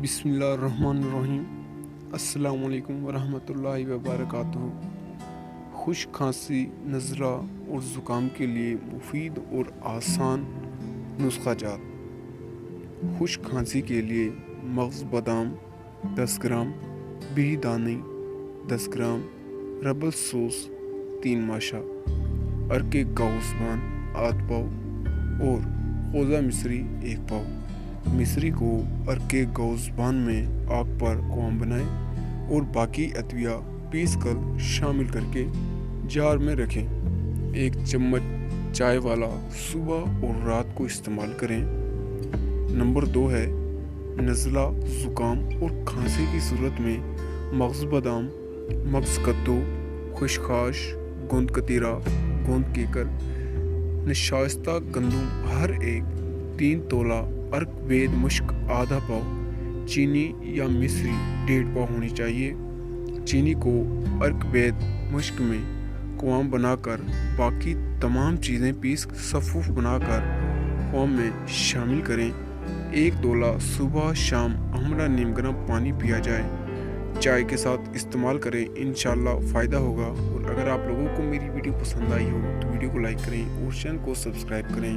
بسم اللہ الرحمن الرحیم۔ السلام علیکم ورحمۃ اللہ وبرکاتہ۔ خشک کھانسی، نزلہ اور زکام کے لیے مفید اور آسان نسخہ جات۔ خشک کھانسی کے لیے مغز بادام 10 گرام، بیج دانی 10 گرام، ربل سوس 3 ماشا، ارک گاؤزبان آدھ پاؤ اور خوزہ مصری 1 پاؤ۔ مصری کو ارک گاؤزبان میں آگ پر قوام بنائیں اور باقی ادویہ پیس کر شامل کر کے جار میں رکھیں۔ 1 چمچ چائے والا صبح اور رات کو استعمال کریں۔ نمبر 2 ہے نزلہ، زکام اور کھانسی کی صورت میں مغز بادام، مغز کدو، خشخاش، گوند کتیرا، گوند کیکر، نشائستہ گندم ہر ایک 3 تولہ، ارک بید مشک آدھا پاؤ، چینی یا مصری 1.5 پاؤ ہونی چاہیے۔ چینی کو ارک بید مشک میں قوام بنا کر باقی تمام چیزیں پیس صفوف بنا کر قوام میں شامل کریں۔ 1 تولہ صبح شام آملہ نیم گرم پانی پیا جائے، چائے کے ساتھ استعمال کریں، انشاءاللہ فائدہ ہوگا۔ اور اگر آپ لوگوں کو میری ویڈیو پسند آئی ہو تو ویڈیو کو لائک کریں اور چینل کو سبسکرائب کریں۔